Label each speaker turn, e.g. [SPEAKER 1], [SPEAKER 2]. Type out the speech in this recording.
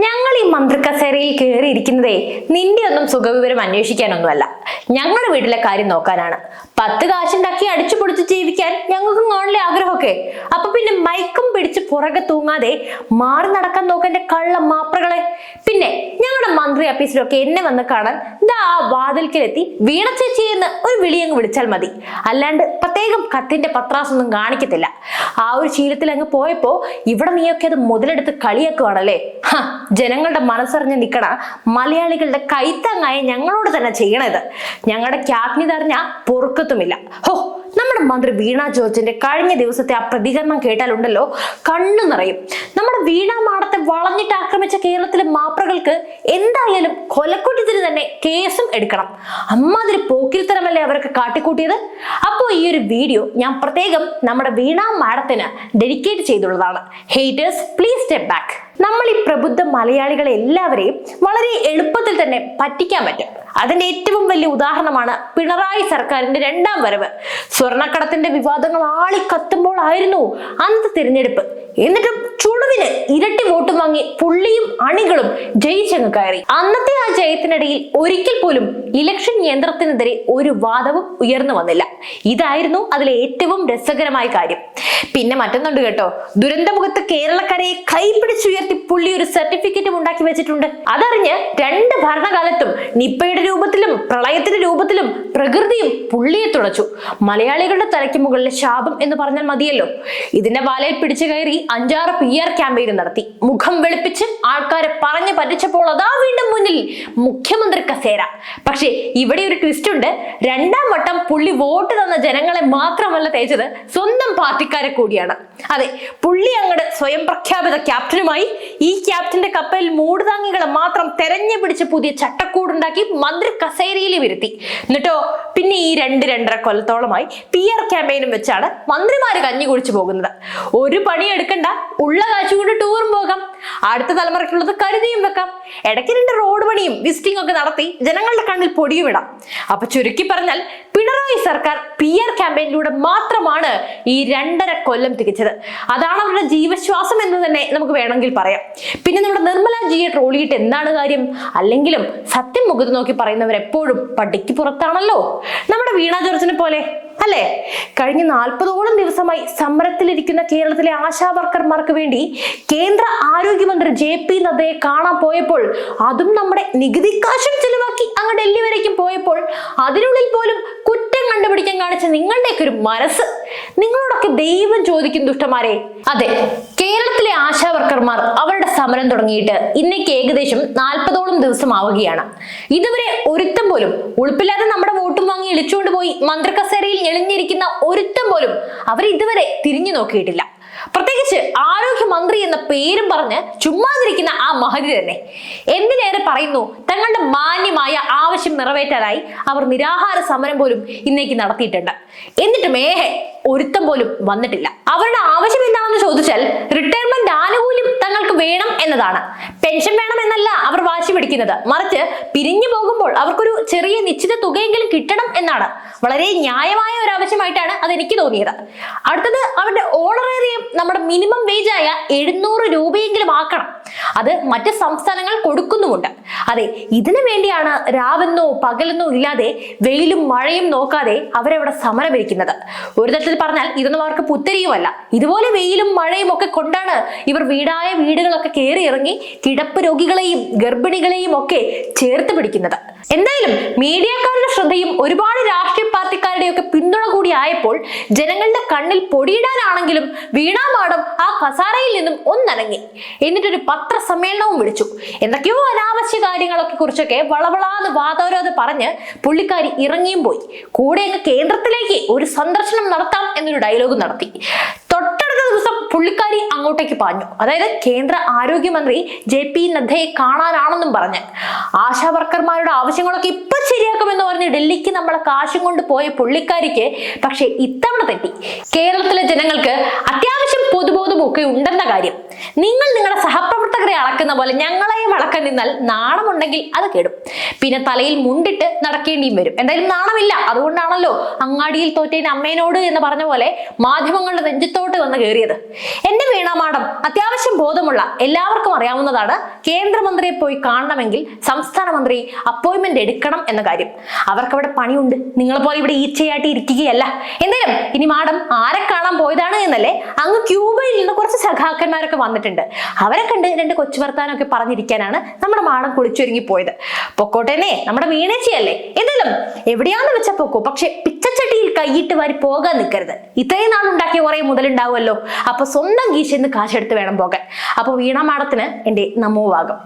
[SPEAKER 1] ഞങ്ങൾ ഈ മന്ത്രിക്കസേരയിൽ കയറിയിരിക്കുന്നതേ നിന്റെ ഒന്നും സുഖവിവരം അന്വേഷിക്കാനൊന്നുമല്ല. ഞങ്ങളുടെ വീട്ടിലെ കാര്യം നോക്കാനാണ്. 10 കാശുണ്ടാക്കി അടിച്ചു പൊടിച്ച് ജീവിക്കാൻ ഞങ്ങൾക്കും കാണുന്ന ആഗ്രഹമൊക്കെ. അപ്പൊ പിന്നെ മയക്കും പിടിച്ച് പുറകെ തൂങ്ങാതെ മാറി നടക്കാൻ നോക്കന്റെ കള്ള മാപ്രകളെ. പിന്നെ ഞങ്ങളുടെ മന്ത്രി ഓഫീസിലൊക്കെ എന്നെ വന്ന് കാണാൻ ദാ ആ വാതിൽക്കലെത്തി വീണ ചേച്ചി എന്ന് ഒരു വിളിയങ്ങ് വിളിച്ചാൽ മതി. അല്ലാണ്ട് പ്രത്യേകം കത്തിന്റെ പത്രാസൊന്നും കാണിക്കത്തില്ല. ആ ഒരു ശീലത്തിൽ അങ്ങ് പോയപ്പോ ഇവിടെ നീയൊക്കെ അത് മുതലെടുത്ത് കളിയാക്കുവാണല്ലേ. ജനങ്ങളുടെ മനസ്സറിഞ്ഞ് നിൽക്കണ മലയാളികളുടെ കൈത്താങ്ങായ ഞങ്ങളോട് തന്നെ ചെയ്യണത്. ഞങ്ങളുടെ ക്യാബിനറ്റ് അറിഞ്ഞ പൊറുക്കത്തുമില്ല. ഹോ, നമ്മുടെ മന്ത്രി വീണ ജോർജിന്റെ കഴിഞ്ഞ ദിവസത്തെ ആ പ്രതികരണം കേട്ടാലുണ്ടല്ലോ കണ്ണു നിറയും. നമ്മുടെ വീണ മാടത്തെ വളഞ്ഞിട്ട് ആക്രമിച്ച കേരളത്തിലെ മാപ്രകൾക്ക് എന്തായാലും കൊലക്കുറ്റത്തിന് തന്നെ കേസും എടുക്കണം. അമ്മാതിരി പോക്കിരിത്തരമല്ലേ അവരൊക്കെ കാട്ടിക്കൂട്ടിയത്. അപ്പോ ഈ ഒരു വീഡിയോ ഞാൻ പ്രത്യേകം നമ്മുടെ വീണ മാഡത്തിന് ഡെഡിക്കേറ്റ് ചെയ്തുള്ളതാണ്. Haters please step back. നമ്മൾ ഈ പ്രബുദ്ധ മലയാളികളെ എല്ലാവരെയും വളരെ എളുപ്പത്തിൽ തന്നെ പറ്റിക്കാൻ പറ്റും. അതിന്റെ ഏറ്റവും വലിയ ഉദാഹരണമാണ് പിണറായി സർക്കാരിന്റെ 2ാം വരവ്. സ്വർണ്ണക്കടത്തിന്റെ വിവാദങ്ങൾ ആളിക്കത്തുമ്പോൾ ആയിരുന്നു അന്നത്തെ തിരഞ്ഞെടുപ്പ്. എന്നിട്ടും ചുളുവിന് ഇരട്ടി വോട്ട് വാങ്ങി പുള്ളിയും അണികളും ജയിച്ചങ്ങ് കയറി. അന്നത്തെ ആ ജയത്തിനിടയിൽ ഒരിക്കൽ പോലും ഇലക്ഷൻ യന്ത്രത്തിനെതിരെ ഒരു വാദവും ഉയർന്നു വന്നില്ല. ഇതായിരുന്നു അതിലെ ഏറ്റവും രസകരമായ കാര്യം. പിന്നെ മറ്റൊന്നുണ്ട് കേട്ടോ, ദുരന്തമുഖത്ത് കേരളക്കരയെ കൈപിടിച്ചുയർത്തി പുള്ളി ഒരു സർട്ടിഫിക്കറ്റും ഉണ്ടാക്കി വെച്ചിട്ടുണ്ട്. അതറിഞ്ഞ് 2 ഭരണകാലത്തും നിപ്പയുടെ രൂപത്തിലും പ്രളയത്തിന്റെ രൂപത്തിലും പ്രകൃതിയും പുള്ളിയെ തുളച്ചു. മലയാളികളുടെ തലയ്ക്ക് മുകളിലെ ശാപം എന്ന് പറഞ്ഞാൽ മതിയല്ലോ. ഇതിന്റെ വാലയിൽ പിടിച്ചു കയറി 5-6 PR ക്യാമ്പയിൻ നടത്തി. മുഖം വെളുപ്പിച്ച് ആൾക്കാരെ പറഞ്ഞു പറ്റിച്ചപ്പോൾ അതാ വീണ്ടും മുന്നിൽ മുഖ്യമന്ത്രി കസേര. പക്ഷേ ഇവിടെ ഒരു ട്വിസ്റ്റ് ഉണ്ട്. 2ാം വട്ടം പുള്ളി വോട്ട് തന്ന ജനങ്ങളെ മാത്രമല്ല തേച്ചത്, സ്വന്തം പാർട്ടിക്കാരെ കൂടിയാണ്. അതെ, പുള്ളി അങ്ങട് സ്വയം പ്രഖ്യാപിത ക്യാപ്റ്റനുമായി. ഈ ക്യാപ്റ്റന്റെ കപ്പലിൽ മൂടുതാങ്ങികളെ മാത്രം തെരഞ്ഞു പിടിച്ച് പുതിയ ചട്ടക്കൂടുണ്ടാക്കി മന്ത്രി കസേരയിലും ഇരുത്തി. എന്നിട്ടോ പിന്നെ ഈ 2-2.5 കൊല്ലത്തോളമായി PR ക്യാമ്പയിനും വെച്ചാണ് മന്ത്രിമാര് കഞ്ഞി കുടിച്ചു പോകുന്നത്. ഒരു പണി എടുക്കണ്ട, ഉള്ള കാശുകൊണ്ട് ടൂറും പോകാം, അടുത്ത തലമുറയ്ക്കുള്ളത് കരുതിയും വെക്കാം, ഇടയ്ക്ക് 2 റോഡ് പണിയും വിസിറ്റിംഗ് ഒക്കെ നടത്തി ജനങ്ങളുടെ കണ്ണിൽ പൊടിയും ഇടാം. അപ്പൊ ചുരുക്കി പറഞ്ഞാൽ പിണറായി സർക്കാർ PR ക്യാമ്പയിനിലൂടെ മാത്രമാണ് ഈ 2.5 കൊല്ലം തികച്ചത്. അതാണ് അവരുടെ ജീവശ്വാസം എന്ന് തന്നെ നമുക്ക് വേണമെങ്കിൽ പറയാം. പിന്നെ നമ്മുടെ നിർമ്മല ജിയെ ട്രോളിയിട്ട് എന്താണ് കാര്യം? അല്ലെങ്കിലും സത്യം മുഖത്ത് നോക്കി പറയുന്നവർ എപ്പോഴും പടിക്ക് പുറത്താണല്ലോ. നമ്മുടെ വീണ ജോർജിനെ പോലെ അല്ലേ? കഴിഞ്ഞ 40ഓളം ദിവസമായി സമരത്തിലിരിക്കുന്ന കേരളത്തിലെ ആശാ വർക്കർമാർക്ക് വേണ്ടി കേന്ദ്ര ആരോഗ്യമന്ത്രി JP നദ്ദയെ കാണാൻ പോയപ്പോൾ, അതും നമ്മുടെ നികുതി കാശും ചെലവാക്കി അങ്ങ് ഡൽഹി വരേക്കും പോയപ്പോൾ, അതിനുള്ളിൽ പോലും കുറ്റം കണ്ടുപിടിക്കാൻ കാണിച്ച നിങ്ങളുടെയൊക്കെ ഒരു മനസ്സ്. നിങ്ങളോടൊക്കെ ദൈവം ചോദിക്കും ദുഷ്ടന്മാരെ. അതെ, കേരളത്തിലെ ആശാ വർക്കർമാർ അവരുടെ സമരം തുടങ്ങിയിട്ട് ഇന്നേക്ക് ഏകദേശം 40ഓളം ദിവസം ആവുകയാണ്. ഇതുവരെ ഒരുത്തം പോലും ഉൾപ്പില്ലാതെ നമ്മുടെ വോട്ടും വാങ്ങി ഇളിച്ചുകൊണ്ട് പോയി മന്ത്രിക്കസേരയിൽ ഞെളിഞ്ഞിരിക്കുന്ന ഒരുത്തം പോലും അവർ ഇതുവരെ തിരിഞ്ഞു നോക്കിയിട്ടില്ല. പ്രത്യേകിച്ച് ആരോഗ്യമന്ത്രി എന്ന പേരും പറഞ്ഞ് ചുമ്മാതിരിക്കുന്ന ആ മഹതി തന്നെ. എന്തിനേറെ പറയുന്നു, തങ്ങളുടെ മാന്യമായ ആവശ്യം നിറവേറ്റാനായി അവർ നിരാഹാര സമരം പോലും ഇന്നേക്ക് നടത്തിയിട്ടുണ്ട്. എന്നിട്ടും ഒരുത്തം പോലും വന്നിട്ടില്ല. അവരുടെ ആവശ്യം എന്താണെന്ന് ചോദിച്ചാൽ റിട്ടയർമെന്റ് ആനുകൂല്യം തങ്ങൾക്ക് വേണം എന്നതാണ്. പെൻഷൻ വേണം എന്നല്ല അവർ വാശി പിടിക്കുന്നത്, മറിച്ച് പിരിഞ്ഞു പോകുമ്പോൾ അവർക്കൊരു ചെറിയ നിശ്ചിത തുകയെങ്കിലും കിട്ടണം എന്നാണ്. വളരെ ന്യായമായ ഒരു ആവശ്യമായിട്ടാണ് അത് എനിക്ക് തോന്നിയത്. അടുത്തത് അവരുടെ ഓണറേറിയം നമ്മുടെ മിനിമം വേജായ 700 രൂപയെങ്കിലും ആക്കണം. അത് മറ്റ് സംസ്ഥാനങ്ങൾ കൊടുക്കുന്നുമുണ്ട്. അതെ, ഇതിനു വേണ്ടിയാണ് രാവെന്നോ പകലെന്നോ ഇല്ലാതെ വെയിലും മഴയും നോക്കാതെ അവരവിടെ സമരമിരിക്കുന്നത്. ഒരു തരത്തിൽ പറഞ്ഞാൽ ഇതൊന്നും അവർക്ക് പുത്തരിയുമല്ല. ഇതുപോലെ വെയിലും മഴയും ഒക്കെ കൊണ്ടാണ് ഇവർ വീടായ വീടുകളൊക്കെ കയറി ഇറങ്ങി കിടപ്പ് രോഗികളെയും ഗർഭിണികളെയും ഒക്കെ ചേർത്ത് പിടിക്കുന്നത്. എന്തായാലും മീഡിയക്കാരുടെ ശ്രദ്ധയും ഒരുപാട് രാഷ്ട്രീയ പാർട്ടിക്കാരുടെയും ഒക്കെ പിന്തുണ കൂടി ആയപ്പോൾ ജനങ്ങളുടെ കണ്ണിൽ പൊടിയിടാനാണെങ്കിലും വീണ മാഡം ആ കസാരയിൽ നിന്നും ഒന്നനങ്ങി. എന്നിട്ടൊരു പത്രസമ്മേളനവും വിളിച്ചു. എന്തൊക്കെയോ അനാവശ്യ കാര്യങ്ങളൊക്കെ കുറിച്ചൊക്കെ വളവളാന്ന് വാദോരോധ പറഞ്ഞ് പുള്ളിക്കാരി ഇറങ്ങിയും പോയി. കൂടെ അങ്ങ് കേന്ദ്രത്തിലേക്ക് ഒരു സന്ദർശനം നടത്താം എന്നൊരു ഡയലോഗ് നടത്തി. തൊട്ടടുത്ത ദിവസം പുള്ളിക്കാരി അങ്ങോട്ടേക്ക് പാഞ്ഞു. അതായത് കേന്ദ്ര ആരോഗ്യമന്ത്രി JP നദ്ദയെ കാണാനാണെന്നും പറഞ്ഞ്. ആശാ വർക്കർമാരുടെ ആവശ്യങ്ങളൊക്കെ ഇപ്പൊ ശരിയാക്കുമെന്ന് പറഞ്ഞ് ഡൽഹിക്ക് നമ്മളെ കാശും കൊണ്ട് പോയ പുള്ളിക്കാരിക്ക് പക്ഷെ ഇത്തവണ തെറ്റി. കേരളത്തിലെ ജനങ്ങൾക്ക് അത്യാവശ്യം പൊതുബോധം ഒക്കെ ഉണ്ടെന്ന കാര്യം നിങ്ങൾ നിങ്ങളുടെ സഹപ്രവർത്തകരെ അളക്കുന്ന പോലെ ഞങ്ങളെയും അളക്കാൻ നിന്നാൽ നാണമുണ്ടെങ്കിൽ അത് കേടും. പിന്നെ തലയിൽ മുണ്ടിട്ട് നടക്കേണ്ടിയും വരും. എന്തായാലും നാണമില്ല, അതുകൊണ്ടാണല്ലോ അങ്ങാടിയിൽ തോറ്റേന് അമ്മേനോട് എന്ന് പറഞ്ഞ പോലെ മാധ്യമങ്ങളുടെ നെഞ്ചത്തോട്ട് വന്ന് കയറിയത്. എന്റെ വീണ മാഡം അത്യാവശ്യം ബോധമുള്ള എല്ലാവർക്കും അറിയാവുന്നതാണ് കേന്ദ്രമന്ത്രിയെ പോയി കാണണമെങ്കിൽ സംസ്ഥാന മന്ത്രി അപ്പോയിന്റ്മെന്റ് എടുക്കണം എന്ന കാര്യം. അവർക്ക് അവിടെ പണിയുണ്ട്, നിങ്ങളെ പോലെ ഇവിടെ ഈച്ചയായിട്ട് ഇരിക്കുകയല്ല. എന്തായാലും ഇനി മാഡം ആരെ കാണാൻ പോയതാണ് എന്നല്ലേ, അങ്ങ് ക്യൂബയിൽ നിന്ന് കുറച്ച് സഖാക്കന്മാരൊക്കെ വന്നിട്ടുണ്ട്. അവരെ കണ്ട് രണ്ട് കൊച്ചു വർത്താനൊക്കെ പറഞ്ഞിരിക്കാനാണ് നമ്മുടെ മാഡം കുളിച്ചൊരുങ്ങി പോയത്. പൊക്കോട്ടേനെ, നമ്മുടെ വീണേച്ചിയല്ലേ. എന്തായാലും എവിടെയാന്ന് വെച്ചാൽ പൊക്കോ, പക്ഷെ പിച്ചച്ചട്ടിയിൽ കൈയിട്ട് വാരി പോകാൻ നിൽക്കരുത്. ഇത്രയും നാളുണ്ടാക്കിയ കുറെ മുതലുണ്ടാവുമല്ലോ, അപ്പൊ സ്വന്തം കീശന്ന് കാശെടുത്ത് വേണം പോകാൻ. അപ്പൊ വീണ മാഡത്തിന് എന്റെ നമോഭാഗം.